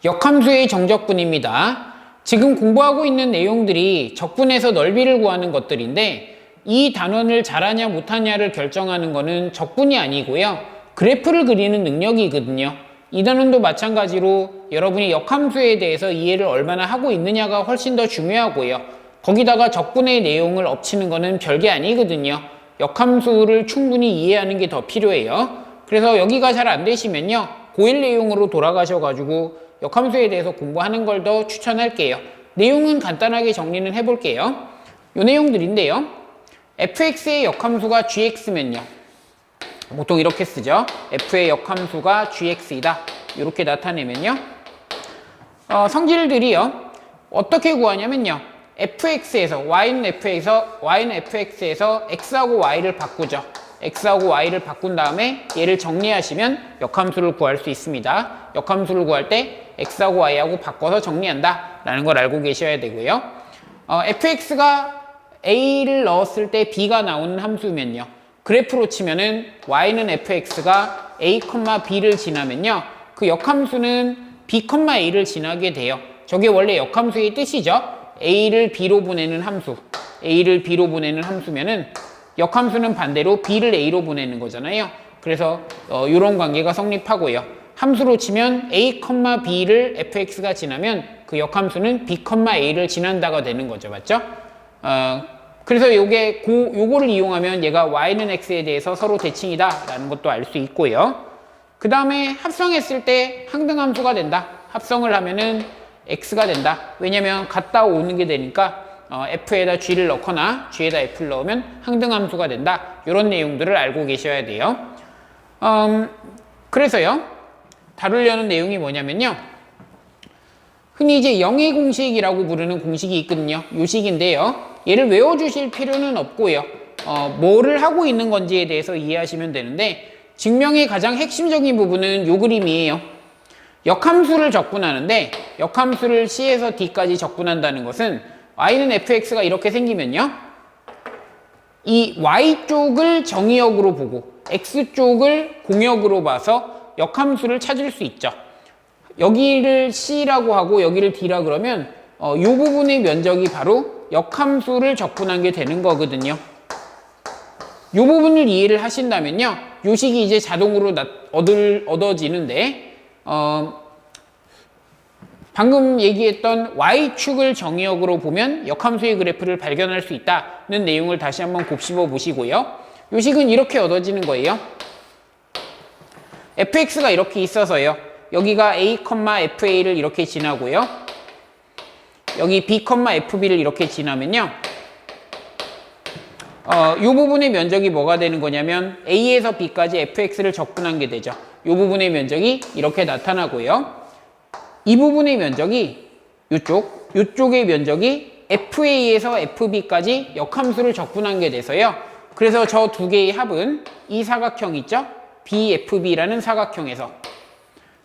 역함수의 정적분입니다. 지금 공부하고 있는 내용들이 적분에서 넓이를 구하는 것들인데 이 단원을 잘하냐 못하냐를 결정하는 것은 적분이 아니고요. 그래프를 그리는 능력이거든요. 이 단원도 마찬가지로 여러분이 역함수에 대해서 이해를 얼마나 하고 있느냐가 훨씬 더 중요하고요. 거기다가 적분의 내용을 엎치는 것은 별게 아니거든요. 역함수를 충분히 이해하는 게 더 필요해요. 그래서 여기가 잘 안 되시면요. 고1 내용으로 돌아가셔가지고 역함수에 대해서 공부하는 걸 더 추천할게요. 내용은 간단하게 정리는 해볼게요. 이 내용들인데요. fx의 역함수가 gx면요. 보통 이렇게 쓰죠. f의 역함수가 gx이다. 이렇게 나타내면요. 성질들이요. 어떻게 구하냐면요. fx에서 y는 fx에서 x하고 y를 바꾸죠. x하고 y를 바꾼 다음에 얘를 정리하시면 역함수를 구할 수 있습니다. 역함수를 구할 때 x하고 y하고 바꿔서 정리한다 라는 걸 알고 계셔야 되고요. fx가 a를 넣었을 때 b가 나오는 함수면요. 그래프로 치면은 y는 fx가 a, b를 지나면요. 그 역함수는 b, a를 지나게 돼요. 저게 원래 역함수의 뜻이죠. a를 b로 보내는 함수, a를 b로 보내는 함수면은 역함수는 반대로 b를 a로 보내는 거잖아요. 그래서 이런 관계가 성립하고요. 함수로 치면 a, b를 fx가 지나면 그 역함수는 b, a를 지난다가 되는 거죠. 맞죠? 그래서 요거를 이용하면 얘가 y는 x에 대해서 서로 대칭이다 라는 것도 알 수 있고요. 그 다음에 합성했을 때 항등함수가 된다. 합성을 하면은 x가 된다. 왜냐면 갔다 오는 게 되니까 f에다 g를 넣거나 g에다 f를 넣으면 항등함수가 된다. 이런 내용들을 알고 계셔야 돼요. 그래서요. 다루려는 내용이 뭐냐면요. 흔히 이제 영의 공식이라고 부르는 공식이 있거든요. 요 식인데요. 얘를 외워주실 필요는 없고요. 뭐를 하고 있는 건지에 대해서 이해하시면 되는데 증명의 가장 핵심적인 부분은 요 그림이에요. 역함수를 적분하는데 역함수를 C에서 D까지 적분한다는 것은 y는 fx가 이렇게 생기면요. 이 y쪽을 정의역으로 보고 x쪽을 공역으로 봐서 역함수를 찾을 수 있죠. 여기를 C라고 하고 여기를 D라 그러면 이 부분의 면적이 바로 역함수를 적분한 게 되는 거거든요. 이 부분을 이해를 하신다면요. 이 식이 이제 자동으로 얻어지는데 방금 얘기했던 y축을 정의역으로 보면 역함수의 그래프를 발견할 수 있다는 내용을 다시 한번 곱씹어 보시고요. 이 식은 이렇게 얻어지는 거예요. fx가 이렇게 있어서요. 여기가 a, fa를 이렇게 지나고요. 여기 b, fb를 이렇게 지나면요. 이 부분의 면적이 뭐가 되는 거냐면 a에서 b까지 fx를 적분한 게 되죠. 이 부분의 면적이 이렇게 나타나고요. 이 부분의 면적이 이쪽의 면적이 fa에서 fb까지 역함수를 적분한 게 돼서요. 그래서 저 두 개의 합은 이 사각형 있죠? bfb라는 사각형에서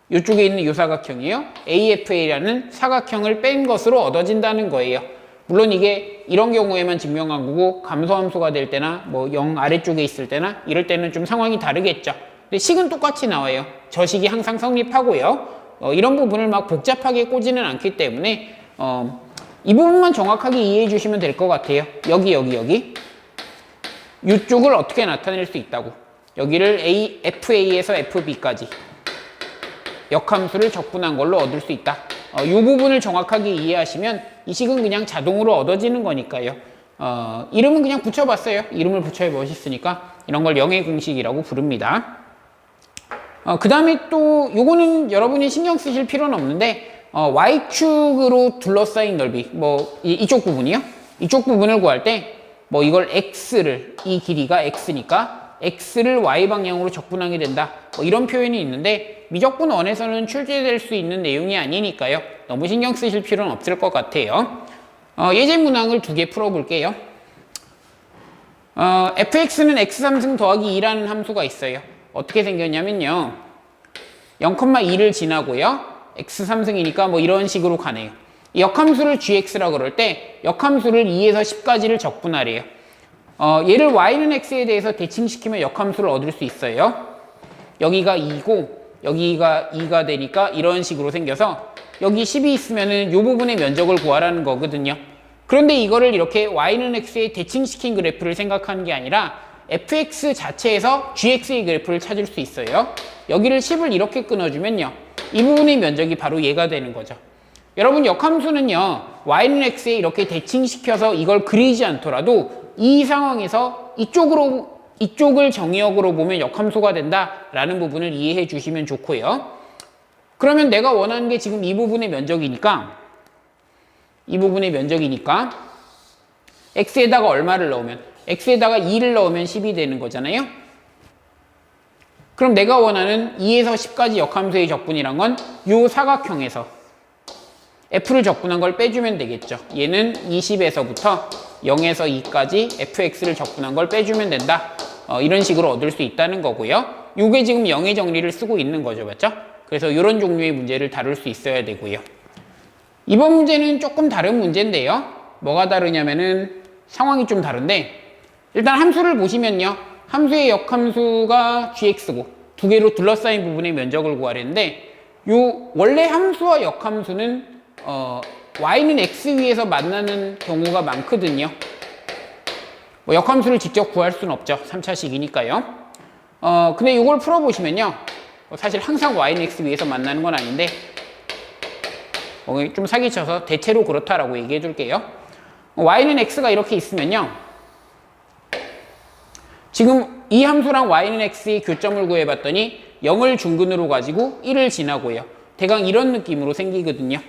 이쪽에 있는 이 사각형이요. AFA라는 사각형을 뺀 것으로 얻어진다는 거예요. 물론 이게 이런 경우에만 증명한 거고 감소함수가 될 때나 뭐 0 아래쪽에 있을 때나 이럴 때는 좀 상황이 다르겠죠. 근데 식은 똑같이 나와요. 저 식이 항상 성립하고요. 이런 부분을 막 복잡하게 꼬지는 않기 때문에 이 부분만 정확하게 이해해 주시면 될 것 같아요. 여기 이쪽을 어떻게 나타낼 수 있다고. 여기를 FA에서 FB까지 역함수를 적분한 걸로 얻을 수 있다. 이 부분을 정확하게 이해하시면 이 식은 그냥 자동으로 얻어지는 거니까요. 이름은 그냥 붙여봤어요. 이름을 붙여야 멋있으니까 이런 걸 영의 공식이라고 부릅니다. 그 다음에 또 요거는 여러분이 신경 쓰실 필요는 없는데 y축으로 둘러싸인 넓이 뭐 이쪽 부분이요. 이쪽 부분을 구할 때 뭐 이걸 x를 이 길이가 x니까 x를 y방향으로 적분하게 된다. 뭐 이런 표현이 있는데 미적분 원에서는 출제될 수 있는 내용이 아니니까요. 너무 신경 쓰실 필요는 없을 것 같아요. 예제 문항을 2개 풀어볼게요. fx는 x3승 더하기 2라는 함수가 있어요. 어떻게 생겼냐면요. 0,2를 지나고요. x3승이니까 뭐 이런 식으로 가네요. 이 역함수를 gx라 그럴 때 역함수를 2에서 10까지를 적분하래요. 얘를 y는 x에 대해서 대칭시키면 역함수를 얻을 수 있어요. 여기가 2고 여기가 2가 되니까 이런 식으로 생겨서 여기 10이 있으면은 이 부분의 면적을 구하라는 거거든요. 그런데 이거를 이렇게 y는 x에 대칭시킨 그래프를 생각하는 게 아니라 fx 자체에서 gx의 그래프를 찾을 수 있어요. 여기를 10을 이렇게 끊어주면요. 이 부분의 면적이 바로 얘가 되는 거죠. 여러분 역함수는요. y는 x에 이렇게 대칭시켜서 이걸 그리지 않더라도 이 상황에서 이쪽을 정의역으로 보면 역함수가 된다라는 부분을 이해해 주시면 좋고요. 그러면 내가 원하는 게 지금 이 부분의 면적이니까 x에다가 얼마를 넣으면 x에다가 2를 넣으면 10이 되는 거잖아요. 그럼 내가 원하는 2에서 10까지 역함수의 적분이란 건 이 사각형에서 f를 적분한 걸 빼주면 되겠죠. 얘는 20에서부터 0에서 2까지 fx를 적분한 걸 빼주면 된다. 이런 식으로 얻을 수 있다는 거고요. 이게 지금 0의 정리를 쓰고 있는 거죠. 맞죠? 그래서 이런 종류의 문제를 다룰 수 있어야 되고요. 이번 문제는 조금 다른 문제인데요. 뭐가 다르냐면은 상황이 좀 다른데 일단 함수를 보시면요. 함수의 역함수가 gx고 두 개로 둘러싸인 부분의 면적을 구하려는데 요 원래 함수와 역함수는 y는 x 위에서 만나는 경우가 많거든요. 뭐 역함수를 직접 구할 수는 없죠. 3차식이니까요. 근데 이걸 풀어보시면요. 사실 항상 y는 x 위에서 만나는 건 아닌데 좀 사기쳐서 대체로 그렇다라고 얘기해 줄게요. y는 x가 이렇게 있으면요. 지금 이 함수랑 y는 x의 교점을 구해봤더니 0을 중근으로 가지고 1을 지나고요. 대강 이런 느낌으로 생기거든요.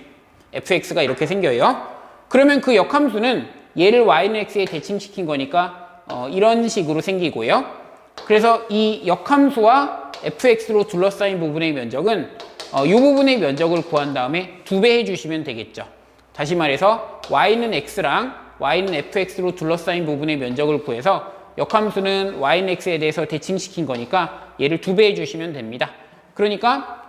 fx가 이렇게 생겨요. 그러면 그 역함수는 얘를 y는 x에 대칭시킨 거니까 이런 식으로 생기고요. 그래서 이 역함수와 fx로 둘러싸인 부분의 면적은 이 부분의 면적을 구한 다음에 2배 해주시면 되겠죠. 다시 말해서 y는 x랑 y는 fx로 둘러싸인 부분의 면적을 구해서 역함수는 y는 x에 대해서 대칭시킨 거니까 얘를 2배 해주시면 됩니다. 그러니까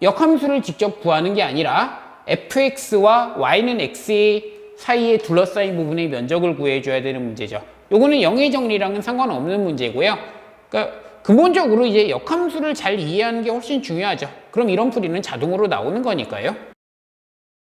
역함수를 직접 구하는 게 아니라 fx와 y는 x 사이에 둘러싸인 부분의 면적을 구해줘야 되는 문제죠. 요거는 0의 정리랑은 상관없는 문제고요. 그러니까 근본적으로 이제 역함수를 잘 이해하는 게 훨씬 중요하죠. 그럼 이런 풀이는 자동으로 나오는 거니까요.